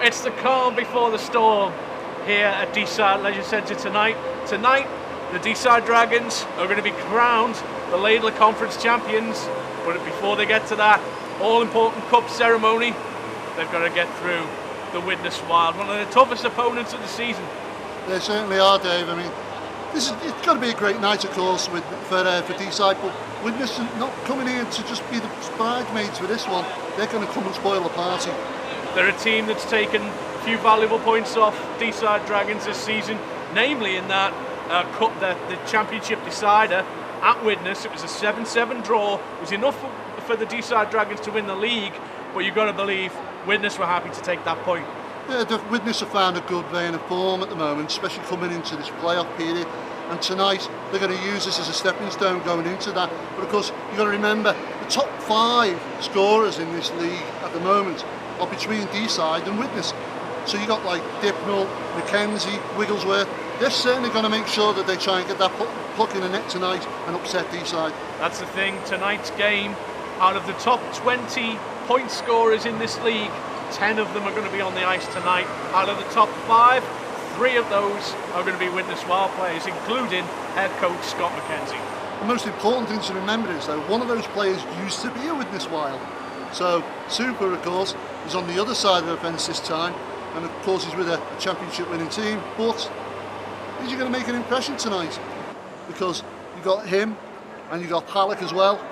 It's the calm before the storm here at Deeside Leisure Centre tonight. Tonight, the Deeside Dragons are going to be crowned the Laidler Conference champions. But before they get to that all-important cup ceremony, they've got to get through the Widnes Wild, one of the toughest opponents of the season. They certainly are, Dave. I mean, it's got to be a great night, of course, for Deeside, but Widnes not coming here to just be the bridesmaids for this one. They're going to come and spoil the party. They're a team that's taken a few valuable points off Deeside Dragons this season, namely in that cup, the championship decider at Widnes. It was a 7-7 draw. It was enough for the Deeside Dragons to win the league, but you've got to believe Widnes were happy to take that point. Yeah, the Widnes have found a good vein of form at the moment, especially coming into this playoff period. And tonight they're going to use this as a stepping stone going into that. But of course, you've got to remember the top 5 scorers in this league at the moment are between Deeside and Widnes. So you got like Dipnell, McKenzie, Wigglesworth. They're certainly going to make sure that they try and get that puck in the net tonight and upset Deeside. That's the thing. Tonight's game, out of the top 20 point scorers in this league, 10 of them are going to be on the ice tonight. Out of the top 5, 3 of those are going to be Widnes Wild players, including head coach Scott McKenzie. The most important thing to remember is though, one of those players used to be a Widnes Wild. So Super, of course, is on the other side of the fence this time, and of course he's with a championship winning team, but is he going to make an impression tonight? Because you got him and you got Halleck as well.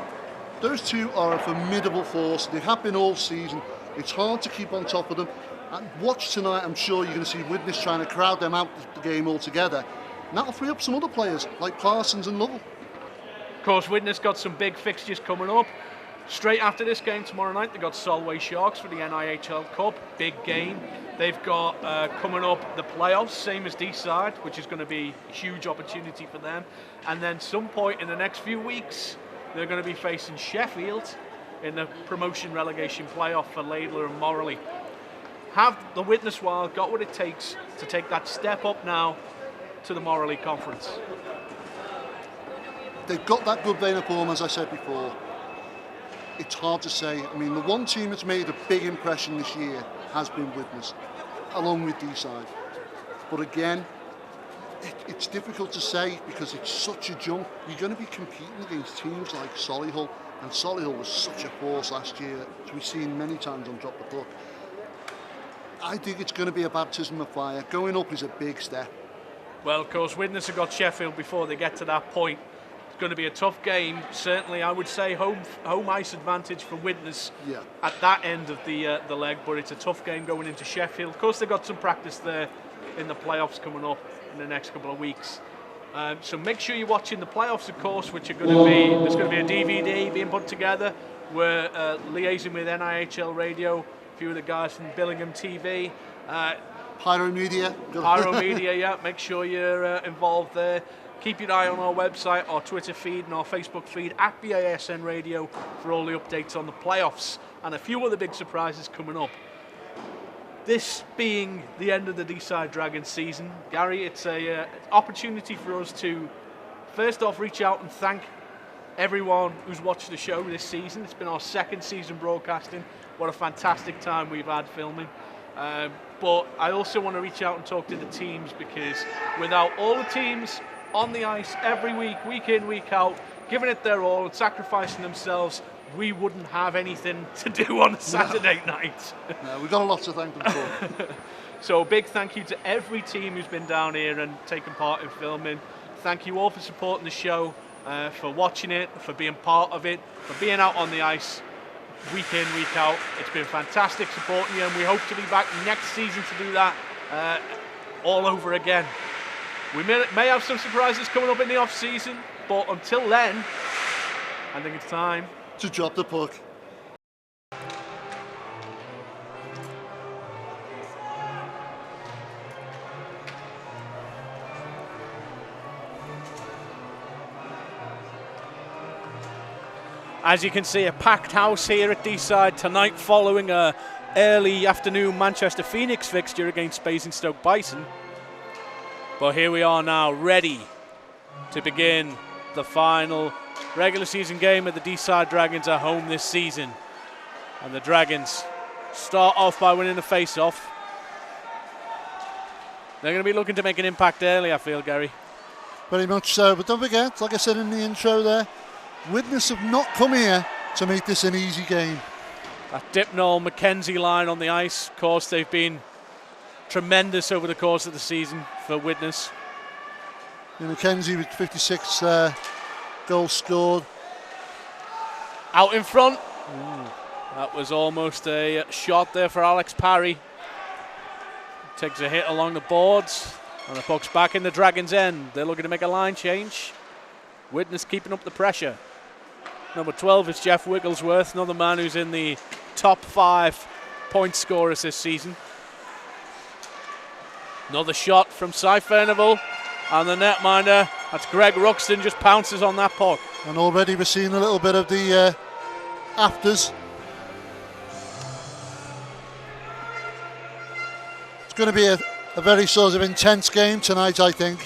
Those two are a formidable force. They have been all season. It's hard to keep on top of them. And watch tonight, I'm sure you're going to see Widnes trying to crowd them out the game altogether. And that'll free up some other players like Parsons and Lovell. Of course, Widnes got some big fixtures coming up. Straight after this game tomorrow night, they've got Solway Sharks for the NIHL Cup. Big game. They've got coming up the playoffs, same as Deeside, which is going to be a huge opportunity for them. And then some point in the next few weeks, they're going to be facing Sheffield in the promotion relegation playoff for Laidler and Morley. Have the Widnes Wild got what it takes to take that step up now to the Morley Conference? They've got that good vein of form, as I said before. It's hard to say. I mean, the one team that's made a big impression this year has been Widnes, along with Deeside. But again, it's difficult to say because it's such a jump. You're going to be competing against teams like Solihull, and Solihull was such a force last year, as we've seen many times on Drop the Puck. I think it's going to be a baptism of fire. Going up is a big step. Well, of course, Widnes have got Sheffield before they get to that point. It's going to be a tough game. Certainly, I would say home ice advantage for Widnes at that end of the leg, but it's a tough game going into Sheffield. Of course, they've got some practice there in the playoffs coming up in the next couple of weeks. So make sure you're watching the playoffs, of course, which are going to be, there's going to be a DVD being put together. We're liaising with NIHL Radio, a few of the guys from Billingham TV. Pyro Media. Pyro Media, yeah. Make sure you're involved there. Keep your eye on our website, our Twitter feed and our Facebook feed at BASN Radio for all the updates on the playoffs and a few other big surprises coming up. This being the end of the Deeside Dragons season, Gary, it's an opportunity for us to first off reach out and thank everyone who's watched the show this season. It's been our 2nd season broadcasting. What a fantastic time we've had filming. But I also want to reach out and talk to the teams, because without all the teams on the ice every week in, week out, giving it their all and sacrificing themselves, we wouldn't have anything to do on a Saturday night. No, we've got a lot to thank them for. So a big thank you to every team who's been down here and taken part in filming. Thank you all for supporting the show, for watching it, for being part of it, for being out on the ice week in, week out. It's been fantastic supporting you, and we hope to be back next season to do that all over again. We may have some surprises coming up in the off-season, but until then, I think it's time to drop the puck. As you can see, a packed house here at Deeside tonight following a early afternoon Manchester Phoenix fixture against Basingstoke Bison. But here we are now, ready to begin the final regular season game of the Deeside Dragons at home this season. And the Dragons start off by winning the face-off. They're going to be looking to make an impact early, I feel, Gary. Very much so, but don't forget, like I said in the intro there, Widnes have not come here to make this an easy game. That Dipnall Mackenzie line on the ice, of course, they've been tremendous over the course of the season for Widnes. And Mackenzie with 56 goals scored. Out in front. That was almost a shot there for Alex Parry. Takes a hit along the boards, and the puck's back in the Dragons' end. They're looking to make a line change. Widnes keeping up the pressure. Number 12 is Jeff Wigglesworth, another man who's in the top 5 point scorers this season. Another shot from Cy Furnival, and the netminder, that's Greg Ruxton, just pounces on that puck. And already we're seeing a little bit of the afters. It's going to be a very sort of intense game tonight, I think.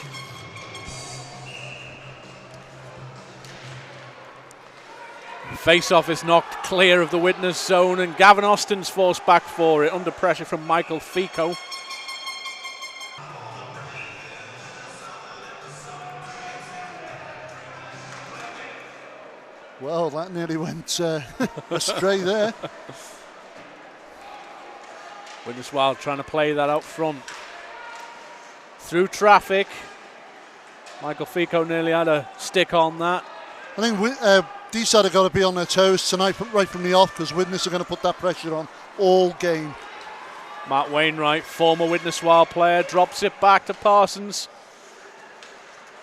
Face-off is knocked clear of the Widnes zone, and Gavin Austin's forced back for it under pressure from Michael Fico. Well, that nearly went astray there. Widnes Wild trying to play that out front. Through traffic. Michael Fico nearly had a stick on that. I think Deeside have got to be on their toes tonight right from the off, because Widnes are going to put that pressure on all game. Matt Wainwright, former Widnes Wild player, drops it back to Parsons.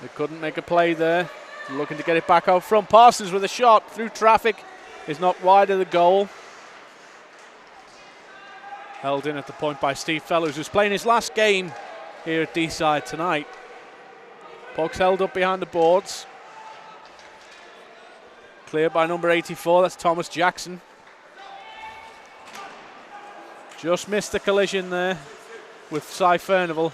They couldn't make a play there. Looking to get it back out front. Parsons with a shot through traffic is not wide of the goal. Held in at the point by Steve Fellows, who's playing his last game here at Deeside tonight. Puck's held up behind the boards. Cleared by number 84, that's Thomas Jackson. Just missed the collision there with Cy Furnival.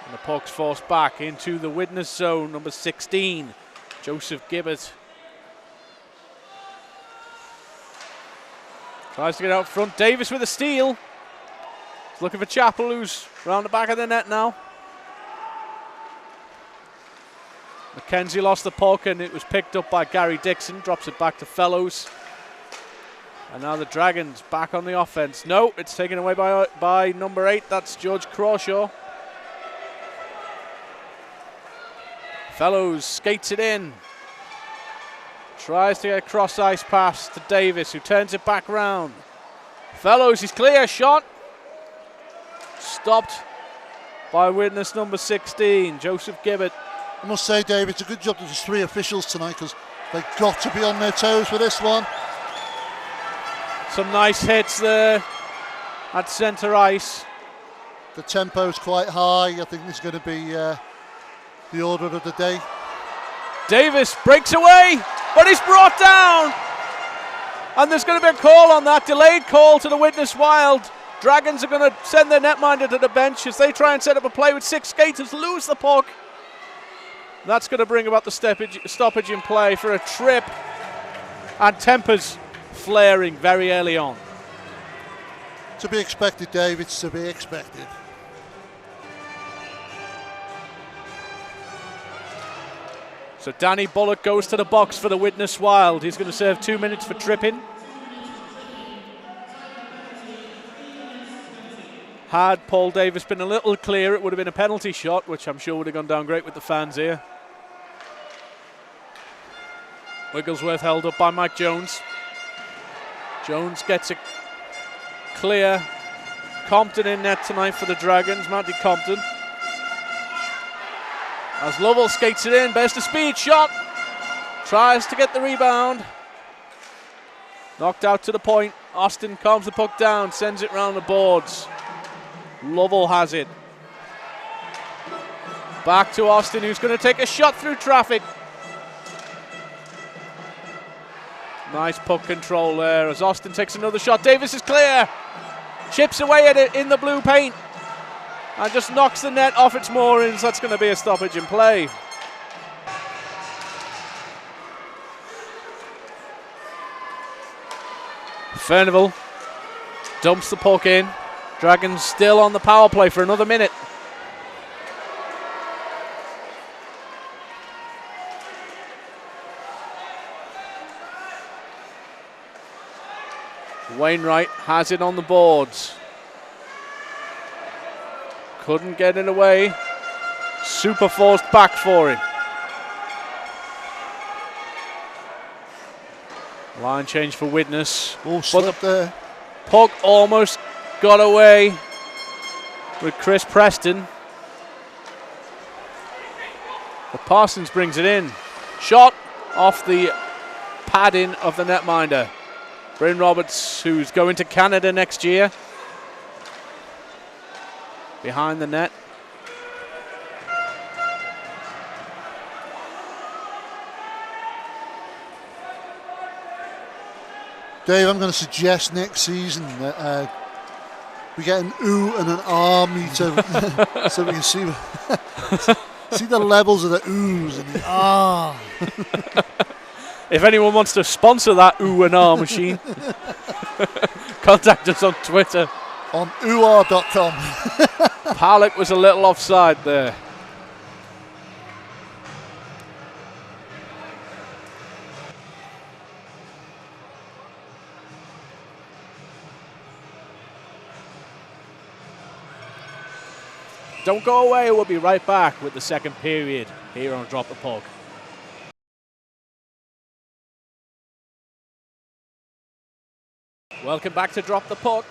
And the puck's forced back into the Widnes zone, number 16, Joseph Gibbert. Tries to get out front. Davis with a steal. He's looking for Chappell, who's round the back of the net now. Mackenzie lost the puck, and it was picked up by Gary Dixon. Drops it back to Fellows. And now the Dragons back on the offense. No, it's taken away by number 8. That's George Crawshaw. Fellows skates it in. Tries to get a cross ice pass to Davis, who turns it back round. Fellows is clear, shot. Stopped by Widnes number 16, Joseph Gibbert. I must say, Dave, it's a good job that there's 3 officials tonight, because they've got to be on their toes for this one. Some nice hits there at centre ice. The tempo's quite high. I think this is going to be the order of the day. Davis breaks away, but he's brought down. And there's going to be a call on that, delayed call to the Widnes Wild. Dragons are going to send their netminder to the bench as they try and set up a play with 6 skaters, lose the puck. That's going to bring about the stoppage in play for a trip. And tempers flaring very early on. To be expected, Dave, it's to be expected. So Danny Bullock goes to the box for the Widnes Wild. He's going to serve 2 minutes for tripping. Had Paul Davis been a little clear, it would have been a penalty shot, which I'm sure would have gone down great with the fans here. Wigglesworth held up by Mike Jones. Jones gets it clear. Compton in net tonight for the Dragons, Matty Compton. As Lovell skates it in, best of speed shot. Tries to get the rebound. Knocked out to the point. Austin calms the puck down, sends it round the boards. Lovell has it. Back to Austin, who's going to take a shot through traffic. Nice puck control there as Austin takes another shot. Davis is clear. Chips away at it in the blue paint. And just knocks the net off its moorings. That's going to be a stoppage in play. Furnival dumps the puck in. Dragons still on the power play for another minute. Wainwright has it on the boards. Couldn't get it away. Super forced back for it. Line change for Widnes. Oh, slip there. Puck almost got away with Chris Preston. But Parsons brings it in. Shot off the padding of the netminder. Bryn Roberts, who's going to Canada next year. Behind the net. Dave, I'm going to suggest next season that we get an ooh and an ah meter so we can see see the levels of the oohs and the ah. If anyone wants to sponsor that ooh and ah machine, contact us on Twitter. On ooar.com. Palak was a little offside there. Don't go away, we'll be right back with the second period here on Drop the Puck. Welcome back to Drop the Puck.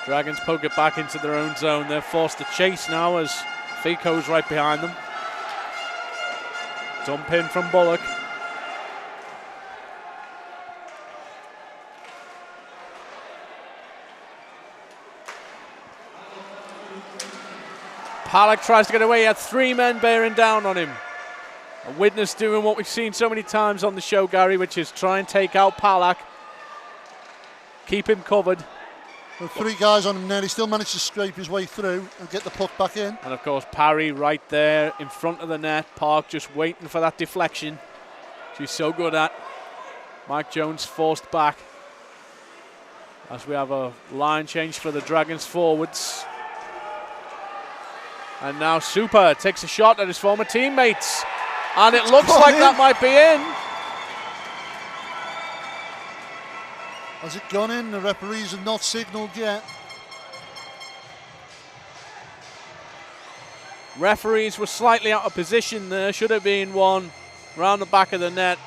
Dragons poke it back into their own zone. They're forced to chase now as Fico's right behind them. Dump in from Bullock. Palak tries to get away. He had 3 men bearing down on him. A Widnes doing what we've seen so many times on the show, Gary, which is try and take out Palak. Keep him covered. With 3 guys on him there, he still managed to scrape his way through and get the puck back in. And of course, Parry right there in front of the net. Park just waiting for that deflection. She's so good at. Mike Jones forced back. As we have a line change for the Dragons forwards. And now Super takes a shot at his former teammates. And it looks like that might be in. Has it gone in? The referees have not signalled yet. Referees were slightly out of position there. Should have been one round the back of the net.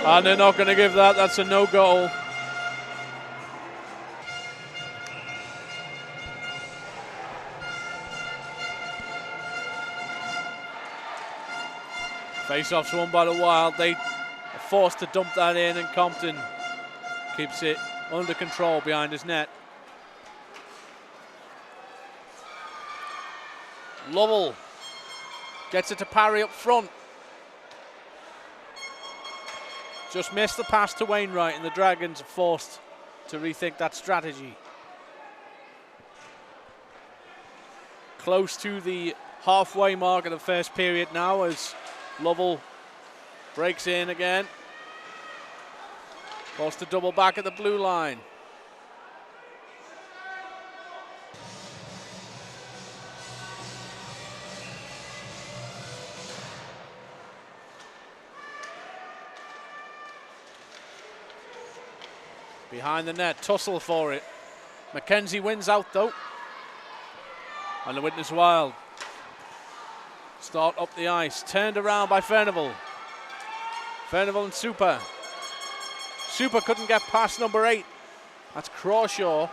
And they're not going to give that. That's a no goal. Face-offs won by the Wild. They are forced to dump that in, and Compton keeps it under control behind his net. Lovell gets it to Parry up front. Just missed the pass to Wainwright, and the Dragons are forced to rethink that strategy. Close to the halfway mark of the first period now as Lovell breaks in again. Forced to double back at the blue line. Behind the net, tussle for it. McKenzie wins out though. And the Widnes Wild start up the ice, turned around by Furnival. Furnival and Super. Super couldn't get past number 8. That's Crawshaw.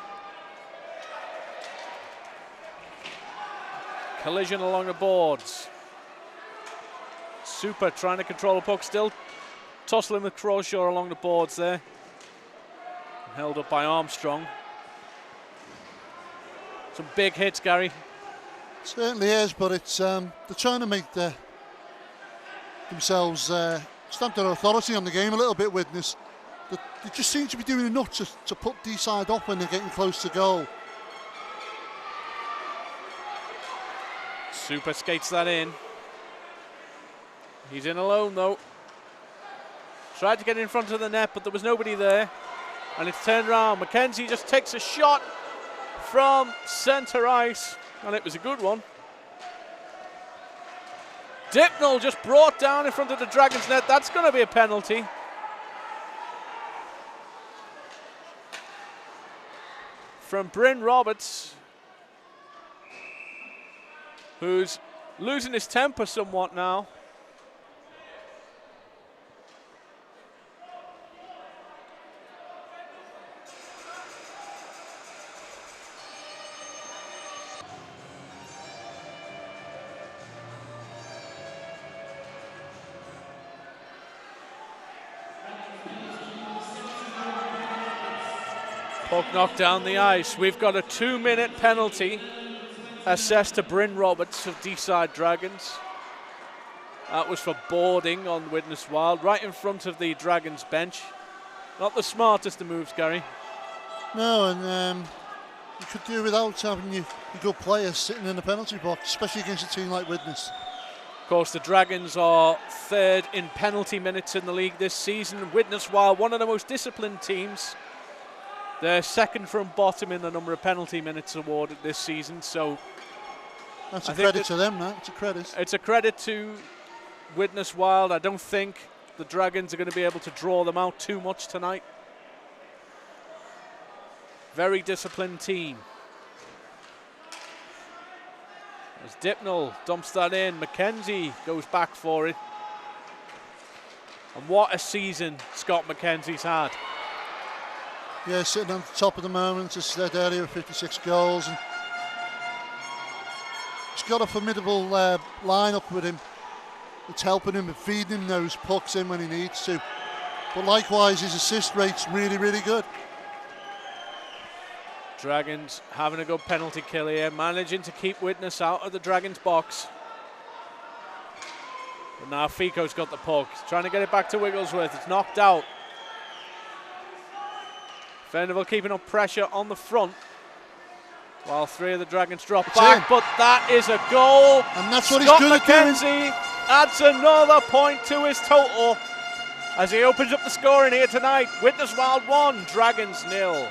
Collision along the boards. Super trying to control the puck, still tussling with Crawshaw along the boards there. Held up by Armstrong. Some big hits, Gary. Certainly is, but it's they're trying to make themselves stamp their authority on the game a little bit. Widnes, they just seem to be doing enough to put Deeside off when they're getting close to goal. Super skates that in. He's in alone though. Tried to get in front of the net, but there was nobody there. And it's turned around. McKenzie just takes a shot from centre ice, and it was a good one. Dipnell just brought down in front of the Dragons net. That's going to be a penalty. From Bryn Roberts, who's losing his temper somewhat now. Puck knocked down the ice. We've got a 2-minute penalty assessed to Bryn Roberts of Deeside Dragons. That was for boarding on Widnes Wild, right in front of the Dragons bench. Not the smartest of moves, Gary. No, and you could do without having your good players sitting in the penalty box, especially against a team like Widnes. Of course, the Dragons are third in penalty minutes in the league this season. Widnes Wild, one of the most disciplined teams. They're second from bottom in the number of penalty minutes awarded this season, so that's a credit to them, that. It's a credit. It's a credit to Widnes Wild. I don't think the Dragons are going to be able to draw them out too much tonight. Very disciplined team. As Dipnell dumps that in, McKenzie goes back for it. And what a season Scott McKenzie's had. Yeah, sitting on the top of the moment, as I said earlier, with 56 goals. And he's got a formidable lineup with him. It's helping him and feeding him those pucks in when he needs to. But likewise, his assist rate's really, really good. Dragons having a good penalty kill here, managing to keep Widnes out of the Dragons box. But now Fico's got the puck. He's trying to get it back to Wigglesworth. It's knocked out. Venable keeping up pressure on the front while three of the Dragons drop back, but that is a goal. And that's what Scott he's good at McKenzie adds another point to his total as he opens up the scoring here tonight. Widnes Wild 1, Dragons 0.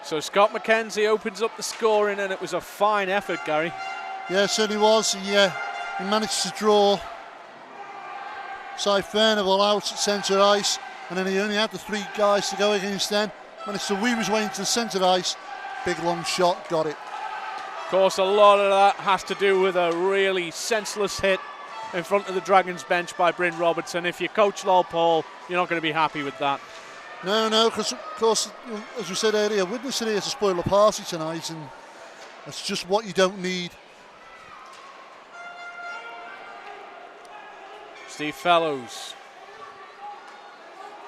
So Scott McKenzie opens up the scoring, and it was a fine effort, Gary. Yeah, it certainly was. He managed to draw Cy Furnivall out at centre ice, and then he only had the three guys to go against then. Managed to weave his way into the centre ice. Big long shot, got it. Of course, a lot of that has to do with a really senseless hit in front of the Dragons bench by Bryn Roberts, and if you're Coach Lol Paul, you're not going to be happy with that. No, because of course, as we said earlier, Widnes are here to spoil the party tonight, and that's just what you don't need. Steve Fellows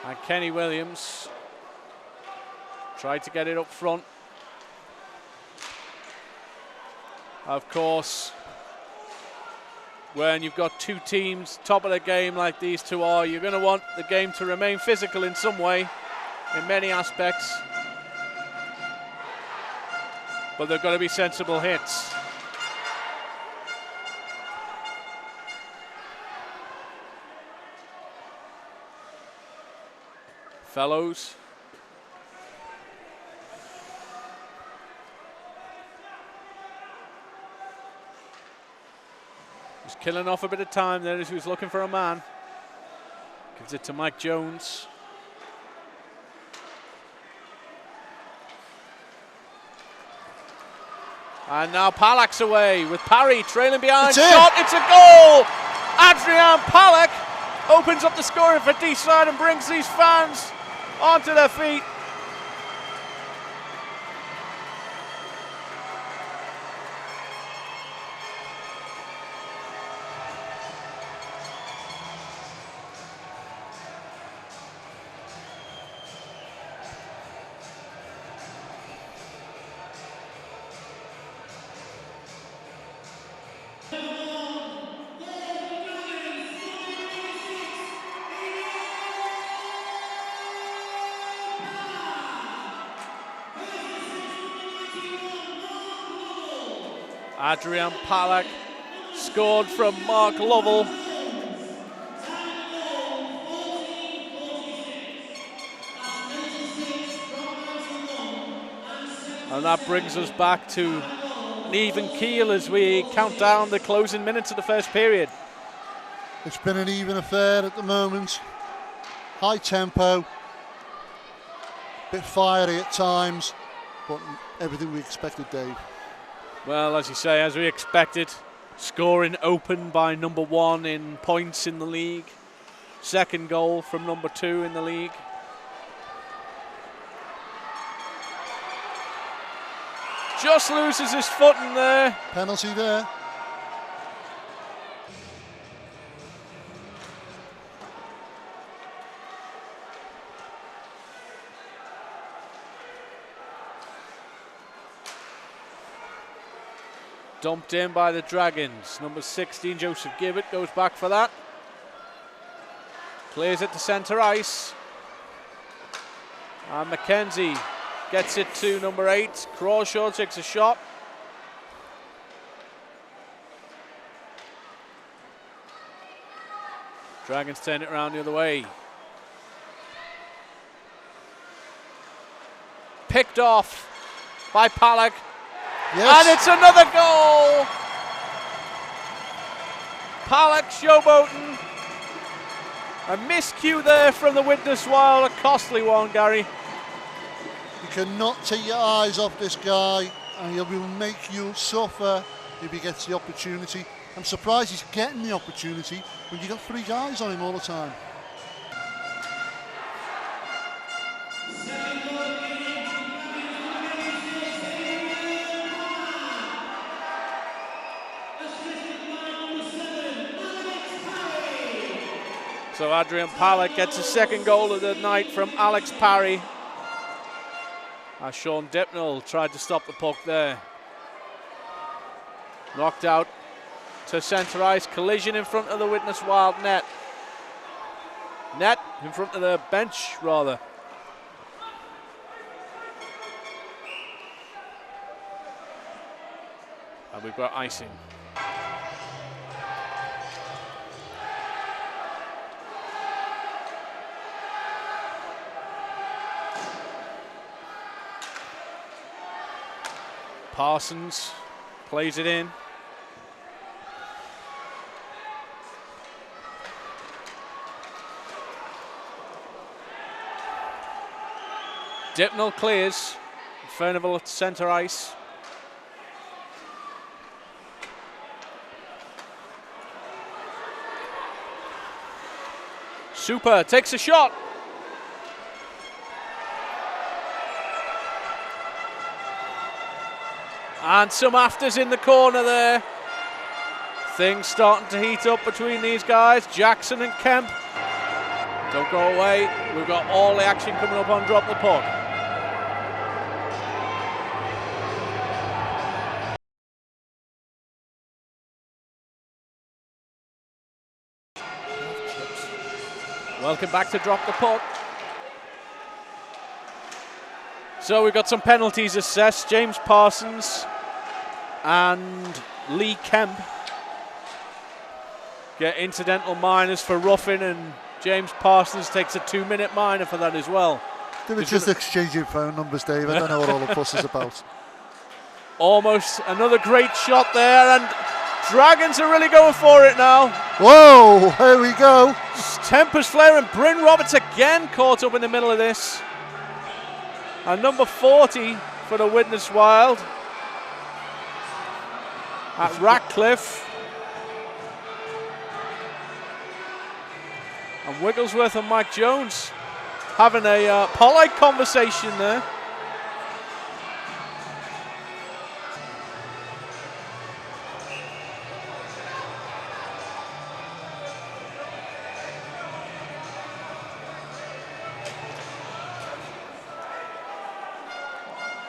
and Kenny Williams tried to get it up front. Of course, when you've got two teams top of the game like these two are, you're going to want the game to remain physical in some way, in many aspects. But they've got to be sensible hits. Fellows. Just killing off a bit of time there as he was looking for a man. Gives it to Mike Jones. And now Palak's away with Parry trailing behind. Shot, it's a goal! Adrian Palak opens up the scoring for Deeside and brings these fans onto their feet. Adrian Palak scored from Mark Lovell. And that brings us back to an even keel as we count down the closing minutes of the first period. It's been an even affair at the moment. High tempo, bit fiery at times, but everything we expected, Dave. Well, as you say, as we expected, scoring open by number 1 in points in the league. Second goal from number 2 in the league. Just loses his footing there. Penalty there. Dumped in by the Dragons. Number 16, Joseph Gibbett, goes back for that. Clears it to centre ice. And McKenzie gets it to number 8. Crawshaw takes a shot. Dragons turn it around the other way. Picked off by Palak. Yes. And it's another goal! Palak showboating. A miscue there from the Widnes Wild, a costly one, Gary. You cannot take your eyes off this guy, and he will make you suffer if he gets the opportunity. I'm surprised he's getting the opportunity when you got 3 guys on him all the time. So Adrian Palak gets his second goal of the night from Alex Parry. As Sean Dipnell tried to stop the puck there. Knocked out to centre ice. Collision in front of the Widnes Wild net. Net in front of the bench, rather. And we've got icing. Parsons plays it in. Dipnell clears. Furnival at centre ice. Super takes a shot. And some afters in the corner there. Things starting to heat up between these guys. Jackson and Kemp. Don't go away. We've got all the action coming up on Drop the Puck. Welcome back to Drop the Puck. So we've got some penalties assessed. James Parsons and Lee Kemp get incidental minors for roughing, and James Parsons takes a 2-minute minor for that as well. They were just exchanging phone numbers, Dave. I don't know what all the fuss is about. Almost another great shot there, and Dragons are really going for it now. Whoa, here we go. Tempers flare, and Bryn Roberts again caught up in the middle of this. And number 40 for the Widnes Wild at Ratcliffe. And Wigglesworth and Mike Jones having a polite conversation there.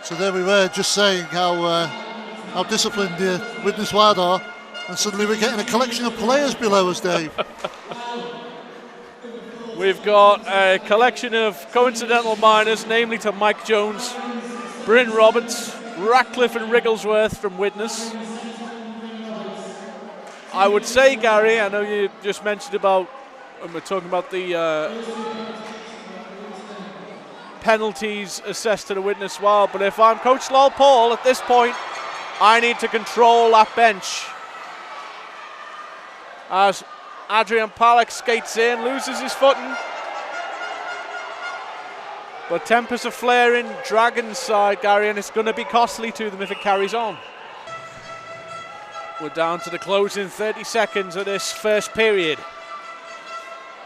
So there we were, just saying how disciplined the Widnes Wild are, and suddenly we're getting a collection of players below us, Dave. We've got a collection of coincidental minors, namely to Mike Jones, Bryn Roberts, Ratcliffe and Wigglesworth from Widnes. I would say, Gary, I know you just mentioned about, when we're talking about the penalties assessed to the Widnes Wild, but if I'm Coach Lol Paul at this point, I need to control that bench. As Adrian Palak skates in, loses his footing. But tempers are flaring Dragons side, Gary, and it's going to be costly to them if it carries on. We're down to the closing 30 seconds of this first period.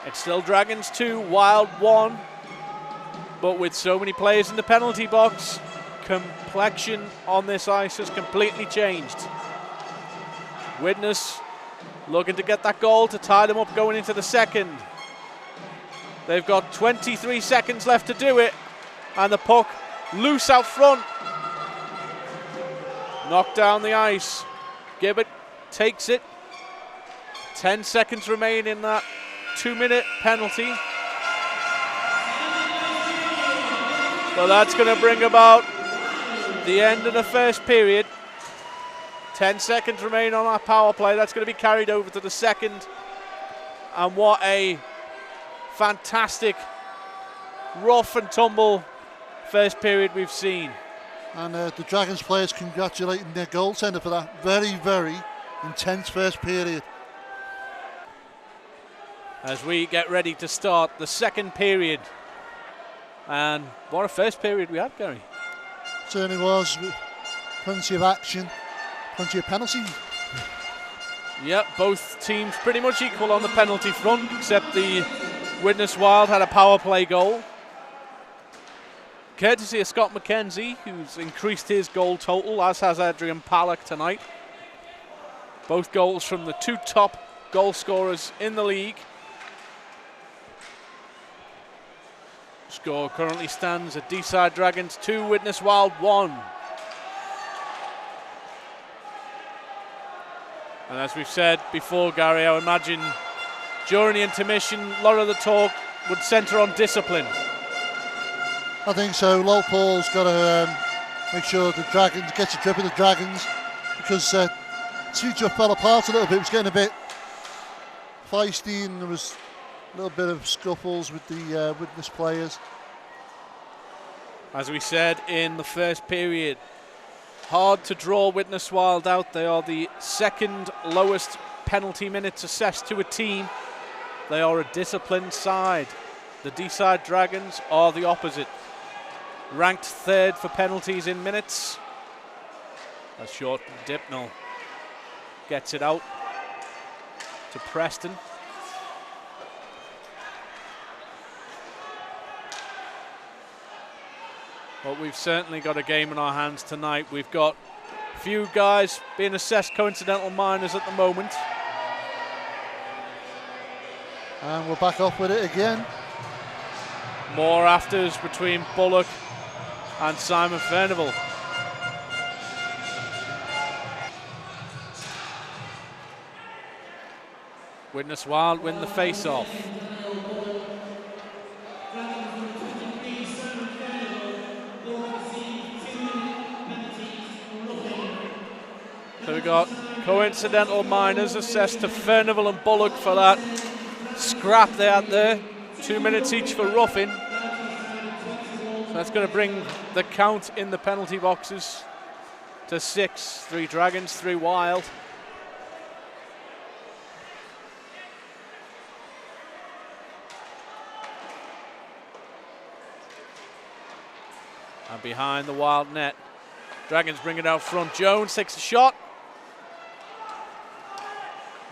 It's still Dragons 2, Wild 1. But with so many players in the penalty box, complexion on this ice has completely changed. Widnes looking to get that goal to tie them up going into the second. They've got 23 seconds left to do it, and the puck loose out front. Knocked down the ice. Gibbert takes it. 10 seconds remain in that 2-minute penalty. But that's going to bring about the end of the first period. 10 seconds remain on our power play. That's going to be carried over to the second. And what a fantastic rough and tumble first period we've seen. And the Dragons players congratulating their goaltender for that very, very intense first period. As we get ready to start the second period. And what a first period we had, Gary. Certainly was. Plenty of action, plenty of penalties. Yep, both teams pretty much equal on the penalty front, except the Widnes Wild had a power play goal. Courtesy of Scott McKenzie, who's increased his goal total, as has Adrian Palak tonight. Both goals from the two top goal scorers in the league. Score currently stands at Deeside Dragons 2, Widnes Wild 1. And as we've said before, Gary, I would imagine during the intermission, a lot of the talk would centre on discipline. I think so. Lol Paul's got to make sure the Dragons gets a grip of the Dragons, because Teacher fell apart a little bit. It was getting a bit feisty, and there was a little bit of scuffles with the Widnes players. As we said in the first period, hard to draw Widnes Wild out. They are the second lowest penalty minutes assessed to a team. They are a disciplined side. The Deeside Dragons are the opposite. Ranked third for penalties in minutes. A short Dipnell gets it out to Preston. But we've certainly got a game in our hands tonight. We've got a few guys being assessed coincidental minors at the moment. And we're back off with it again. More afters between Bullock and Simon Furnival. Widnes Wild win the face-off. So we got coincidental minors assessed to Furnival and Bullock for that scrap they had there. 2 minutes each for roughing. So that's going to bring the count in the penalty boxes to 6. 3 Dragons, 3 Wild. And behind the Wild net, Dragons bring it out front. Jones takes a shot.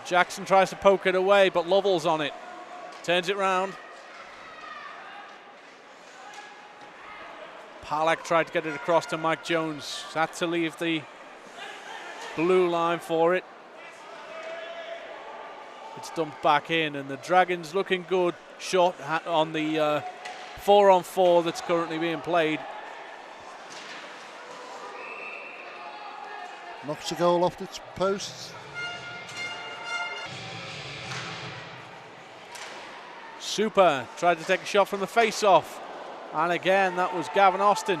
Jackson tries to poke it away, but Lovell's on it. Turns it round. Palak tried to get it across to Mike Jones. Had to leave the blue line for it. It's dumped back in, and the Dragons looking good short on the 4-on-4 that's currently being played. Knocks a goal off the posts. Super tried to take a shot from the face-off. And again, that was Gavin Austin.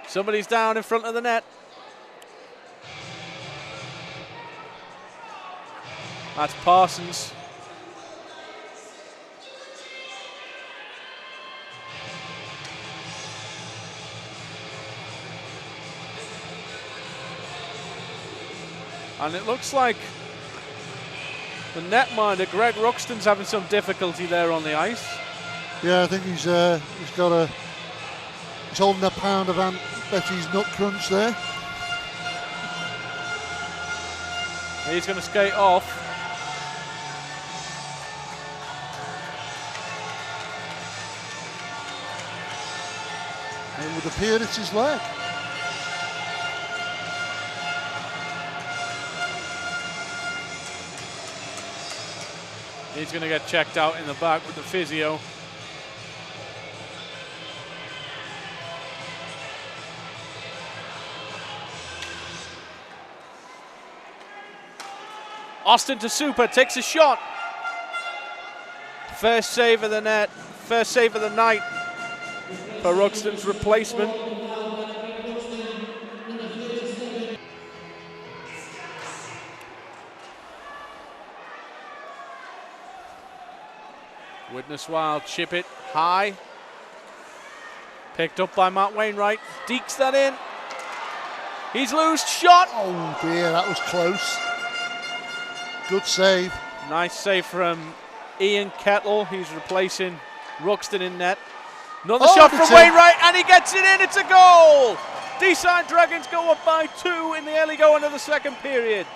Somebody's down in front of the net. That's Parsons. And it looks like the netminder, Greg Ruxton's having some difficulty there on the ice. Yeah, I think he's holding a pound of Aunt Betty's nut crunch there. He's going to skate off. It would appear it's his leg. He's going to get checked out in the back with the physio. Austin to Super, takes a shot. First save of the net, first save of the night for Ruxton's replacement. Widnes Wild, chip it high. Picked up by Matt Wainwright. Dekes that in. He's loose, shot. Oh dear, that was close. Good save. Nice save from Ian Kettle. He's replacing Ruxton in net. Another shot from Wainwright, and he gets it in. It's a goal. Deeside Dragons go up by 2 in the early going of the second period.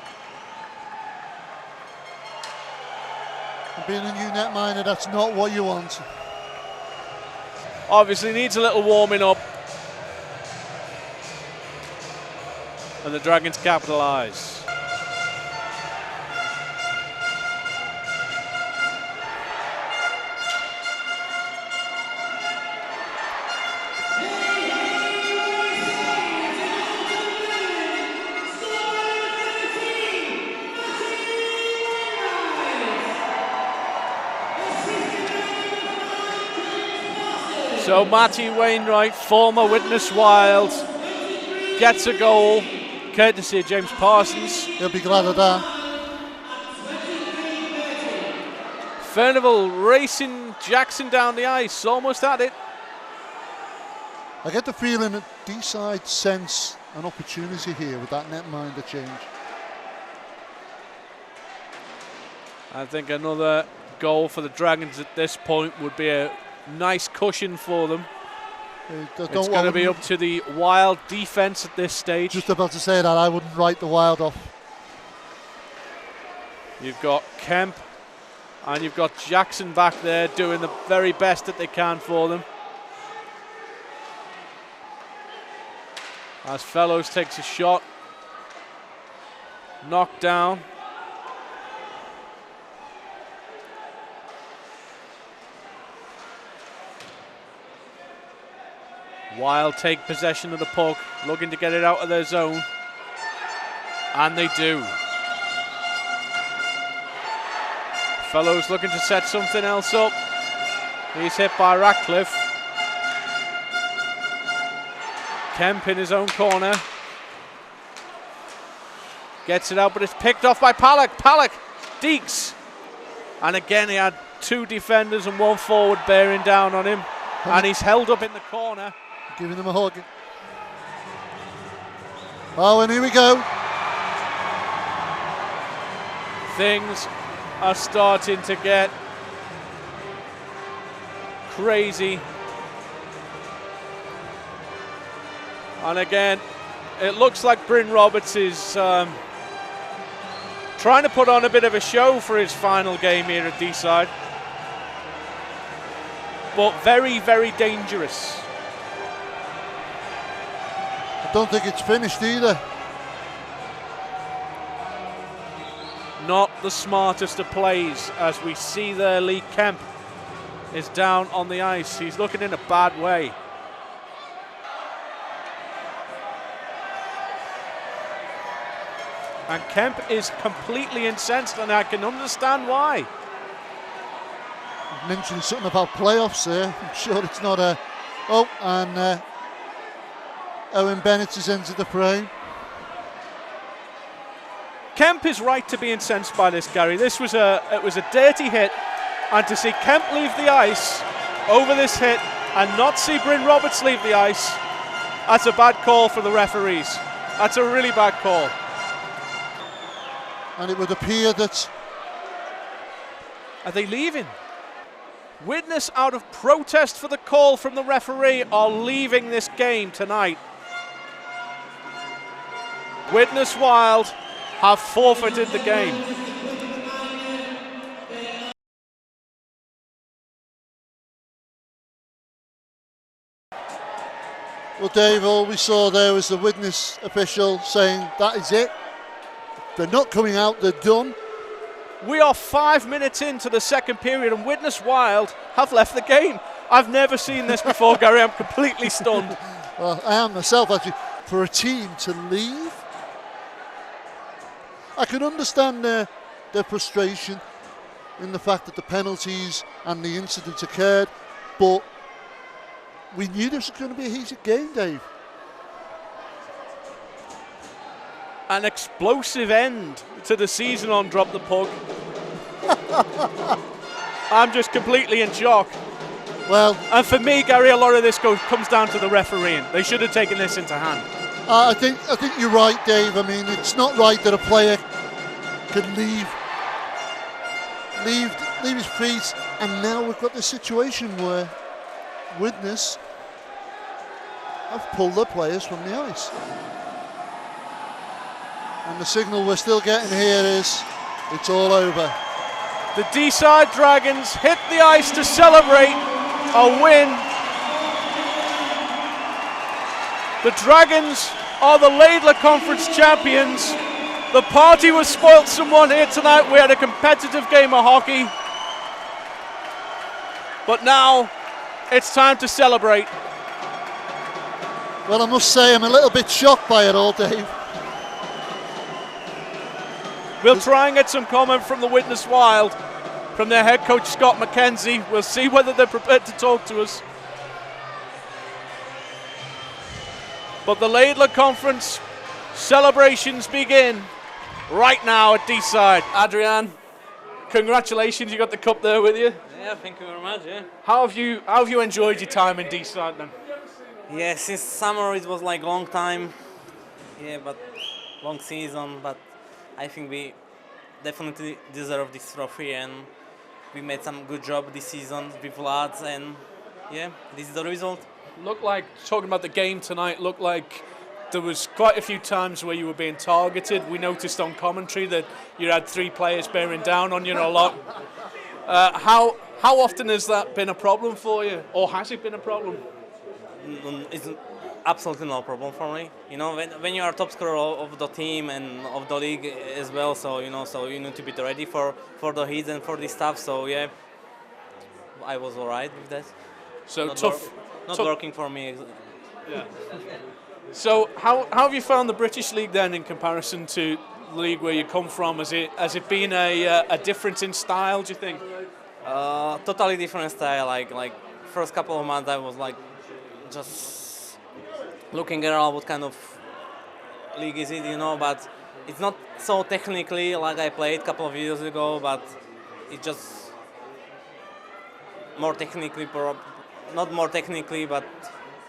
Being a new netminder, that's not what you want. Obviously needs a little warming up. And the Dragons capitalise. So Matty Wainwright, former Widnes Wild, gets a goal, courtesy of James Parsons. He'll be glad of that. Furnival racing Jackson down the ice, almost at it. I get the feeling that Deeside sense an opportunity here with that netminder change. I think another goal for the Dragons at this point would be a nice cushion for them. It's going to be up to the Wild defence at this stage. Just about to say that, I wouldn't write the Wild off. You've got Kemp and you've got Jackson back there doing the very best that they can for them. As Fellows takes a shot. Knocked down. Wild take possession of the puck, looking to get it out of their zone. And they do. Fellows looking to set something else up. He's hit by Ratcliffe. Kemp in his own corner. Gets it out, but it's picked off by Palak. Palak, Dekes. And again, he had 2 defenders and 1 forward bearing down on him. And he's held up in the corner. Giving him a hug. Oh, and here we go. Things are starting to get crazy. And again, it looks like Bryn Roberts is trying to put on a bit of a show for his final game here at Deeside. But very, very dangerous. I don't think it's finished either. Not the smartest of plays, as we see there Lee Kemp is down on the ice. He's looking in a bad way. And Kemp is completely incensed, and I can understand why. Mentioned something about playoffs there. I'm sure it's not a... Oh, and Owen Bennett has entered the frame. Kemp is right to be incensed by this, Gary. It was a dirty hit, and to see Kemp leave the ice over this hit and not see Bryn Roberts leave the ice, that's a bad call for the referees. That's a really bad call. And it would appear that... Are they leaving? Widnes, out of protest for the call from the referee, are leaving this game tonight. Widnes Wild have forfeited the game. Well, Dave, all we saw there was the Widnes official saying that is it. They're not coming out, they're done. We are 5 minutes into the second period and Widnes Wild have left the game. I've never seen this before, Gary. I'm completely stunned. Well, I am myself, actually. For a team to leave, I can understand their frustration in the fact that the penalties and the incident occurred, but we knew this was going to be a heated game, Dave. An explosive end to the season on Drop the Puck. I'm just completely in shock. Well, and for me, Gary, a lot of this comes down to the refereeing. They should have taken this into hand. I think you're right, Dave. I mean, it's not right that a player can leave his feet, and now we've got this situation where Widnes have pulled their players from the ice. And the signal we're still getting here is it's all over. The Deeside Dragons hit the ice to celebrate a win. The Dragons are the Laidler Conference champions. The party was spoilt somewhat here tonight. We had a competitive game of hockey. But now it's time to celebrate. Well, I must say I'm a little bit shocked by it all, Dave. We'll try and get some comment from the Widnes Wild, from their head coach Scott McKenzie. We'll see whether they're prepared to talk to us. But the Laidler Conference celebrations begin right now at Deeside. Adrian, congratulations, you got the cup there with you. Yeah, thank you very much. Yeah. How have you enjoyed your time in Deeside then? Yeah, since summer it was like long time. Yeah, but long season. But I think we definitely deserve this trophy, and we made some good job this season with lads, and yeah, this is the result. Looked like, talking about the game tonight, looked like there was quite a few times where you were being targeted. We noticed on commentary that you had 3 players bearing down on you a lot. How often has that been a problem for you, or has it been a problem? It's absolutely no problem for me. You know, when you are top scorer of the team and of the league as well, so you need to be ready for the hits and for this stuff. So yeah, I was alright with that. So not working for me. Yeah. So how have you found the British League then in comparison to the league where you come from? Has it been a difference in style, do you think? Totally different style. Like first couple of months I was like just looking around what kind of league is it, but it's not so technically like I played a couple of years ago, but it's just more technically, not more technically, but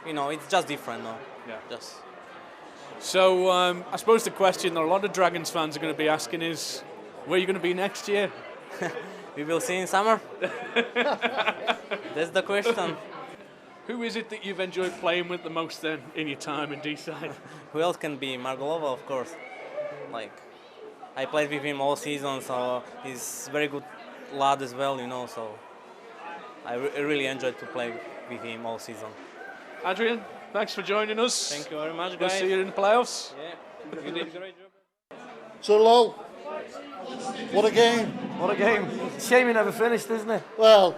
it's just different, no? Yeah. Just. So I suppose the question that a lot of Dragons fans are going to be asking is, where are you going to be next year? We will see in summer. That's the question. Who is it that you've enjoyed playing with the most then in your time in Deeside? Who else can be? Margolova, of course. Like, I played with him all season, so he's very good lad as well, so I really enjoyed to play with him all season. Adrian, thanks for joining us. Thank you very much, guys. We'll see you in the playoffs. Yeah, you did a great job. So, Lol, what a game. What a game. Shame we never finished, isn't it? Well,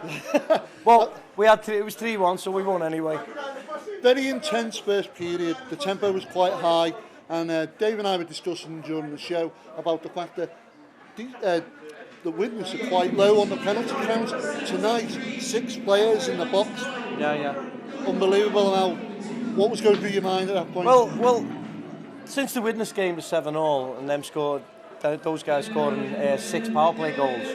we had it was 3-1, so we won anyway. very intense first period. The tempo was quite high, and Dave and I were discussing during the show about the fact that the Widnes are quite low on the penalty count. Tonight, 6 players in the box. Yeah. Unbelievable. Now, what was going through your mind at that point? Well, since the Widnes game was 7-7 and them scored those guys scoring 6 power play goals,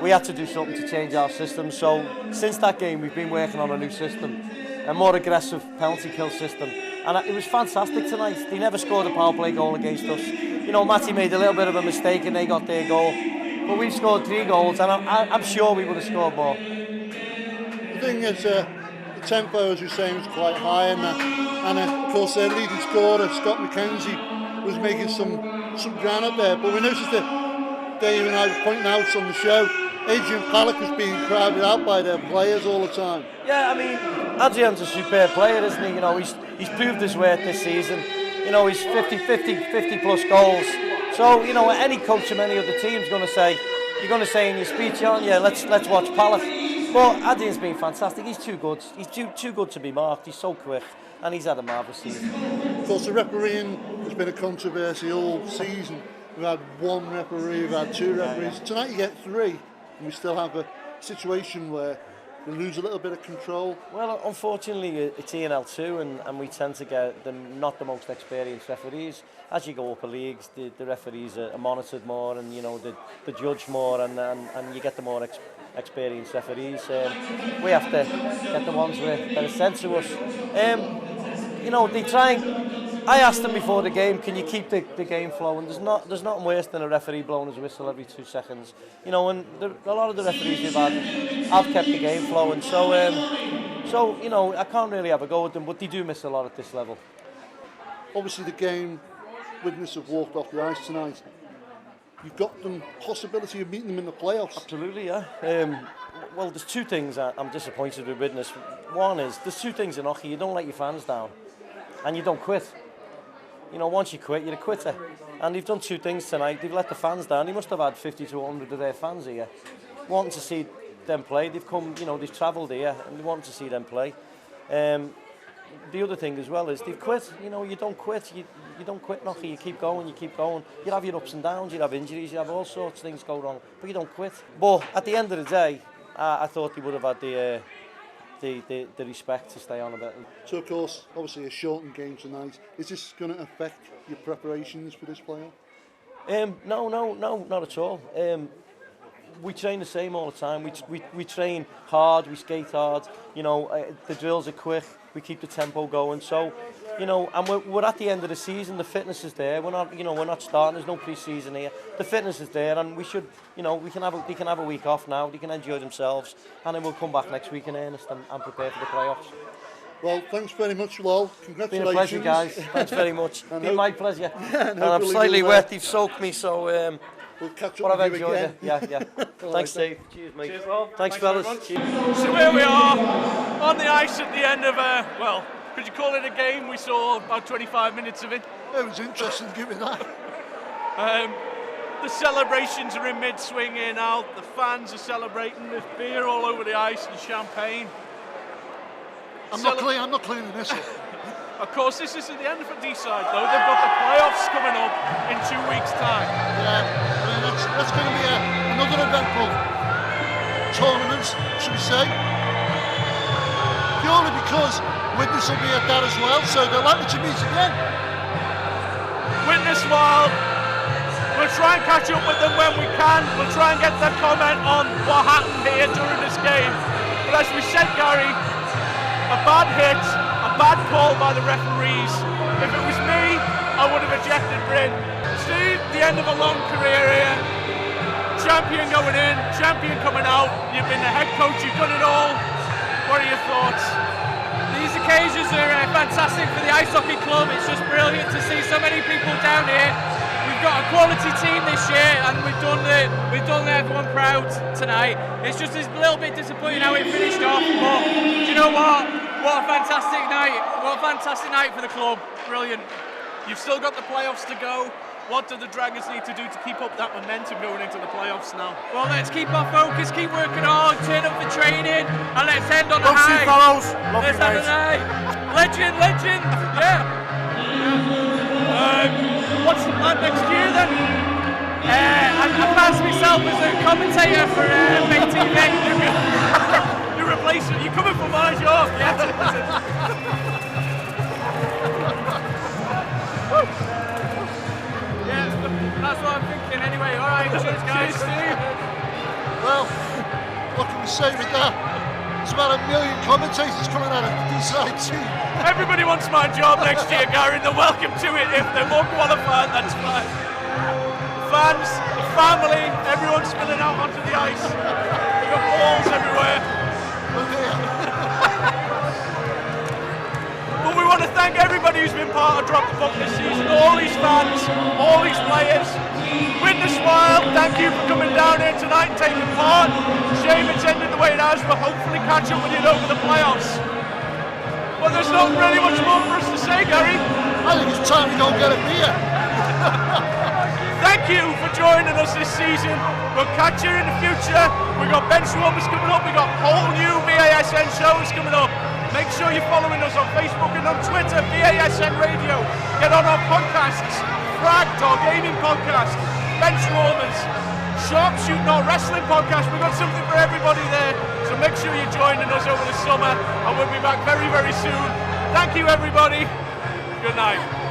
we had to do something to change our system. So since that game, we've been working on a new system, a more aggressive penalty kill system. And it was fantastic tonight. They never scored a power play goal against us. You know, Matty made a little bit of a mistake and they got their goal. But we've scored 3 goals and I'm sure we would have scored more. The thing is, the tempo, as you're saying, was quite high in that. And of course, their leading scorer, Scott McKenzie, was making some ground up there. But we noticed that Dave and I were pointing out on the show, Adrian Palak was being crowded out by their players all the time. Yeah, I mean, Adrian's a superb player, isn't he? You know, he's proved his worth this season. You know, he's 50 plus goals. So, you know, any coach from any other team's going to say, you're going to say in your speech, aren't you, let's watch Palak. But Adrian's been fantastic. He's too good. He's too good to be marked. He's so quick. And he's had a marvellous season. Of course, the refereeing has been a controversy all season. We've had 1 referee, we've had 2 referees. Yeah. Tonight you get 3, and we still have a situation where we lose a little bit of control. Well, unfortunately, it's ENL2, and we tend to get not the most experienced referees. As you go up the leagues, the referees are monitored more, and you know they judge more, and you get the more experienced referees. We have to get the ones that are sent to us. You know, they try and... I asked them before the game, can you keep the game flowing? There's nothing worse than a referee blowing his whistle every 2 seconds. You know, and a lot of the referees we've had have kept the game flowing. So, you know, I can't really have a go with them, but they do miss a lot at this level. Obviously, the game, Widnes have walked off the ice tonight. You've got the possibility of meeting them in the playoffs. Absolutely, yeah. Well, there's 2 things I'm disappointed with Widnes. One is, there's 2 things in hockey. You don't let your fans down, and you don't quit. You know, once you quit, you're a quitter. And they've done 2 things tonight. They've let the fans down. They must have had 50 to 100 of their fans here, wanting to see them play. They've come, you know, they've travelled here, and they want to see them play. The other thing as well is they've quit. You know, you don't quit. You don't quit hockey. You keep going. You keep going. You have your ups and downs. You have injuries. You have all sorts of things go wrong, but you don't quit. But at the end of the day, I thought they would have had the respect to stay on a bit. So, of course, obviously a shortened game tonight. Is this going to affect your preparations for this playoff? No, not at all. We train the same all the time. We train hard. We skate hard. You know, the drills are quick. We keep the tempo going. So, you know, and we're at the end of the season. The fitness is there. We're not starting. There's no pre-season here. The fitness is there, and we should, you know, they can have a week off now. They can enjoy themselves, and then we'll come back next week in earnest and prepare for the playoffs. Well, thanks very much, Lol. Congratulations. Been a pleasure, guys. Thanks very much. Been my pleasure. Yeah, and I'm slightly wet. They've soaked me, so we'll catch but up I've with you enjoyed again. it. Yeah. Thanks, Steve. Cheers, mate. Cheers, Rob. Thanks fellas. So here we are on the ice at the end of well, could you call it a game? We saw about 25 minutes of it. It was interesting, give me that. The celebrations are in mid-swing here now. The fans are celebrating. There's beer all over the ice and champagne. I'm not cleaning this up. Of course, this isn't the end for Deeside, though. They've got the playoffs coming up in 2 weeks' time. Yeah, I mean, that's going to be another eventful tournament, should we say. Purely because Widnes will be at that as well, so they're likely to meet again. Widnes, while we'll try and catch up with them when we can. We'll try and get their comment on what happened here during this game. But as we said, Gary, a bad hit, a bad call by the referees. If it was me, I would have ejected Bryn. Steve, the end of a long career here. Champion going in, champion coming out. You've been the head coach, you've done it all. What are your thoughts? These occasions are fantastic for the ice hockey club. It's just brilliant to see so many people down here. We've got a quality team this year, and we've done everyone proud tonight. It's just a little bit disappointing how it finished off, but do you know what? What a fantastic night! What a fantastic night for the club. Brilliant. You've still got the playoffs to go. What do the Dragons need to do to keep up that momentum going into the playoffs now? Well, let's keep our focus, keep working hard, turn up for training, and let's end on a high. fellows. Let's end on a high. Legend, yeah. What's the plan next year then? I fancy myself as a commentator for Bay TV. You're replacing. You're coming from ours, yours. Yeah, that's what I'm thinking anyway. say with that? There's about 1 million commentators coming out of the Deeside team. Everybody wants my job next year, Gary, and they're welcome to it. If they're more qualified, that's fine. Fans, the family, everyone's spilling out onto the ice. We've got balls everywhere. But we want to thank everybody who's been part of Drop the Puck this season, all these fans, all these players. Widnes Wild, thank you for coming down here tonight and taking part. Shame it's ended the way it has, but hopefully catch up with you over the playoffs. But there's not really much more for us to say, Gary. I think it's time to go get a beer. Thank you for joining us this season. We'll catch you in the future. We've got bench warmers coming up. We've got whole new BASN shows coming up. Make sure you're following us on Facebook and on Twitter, BASN Radio. Get on our podcasts, Fragged, our gaming podcast, bench warmers, sharpshooting, our wrestling podcast. We've got something for everybody there. So make sure you're joining us over the summer, and we'll be back very, very soon. Thank you, everybody. Good night.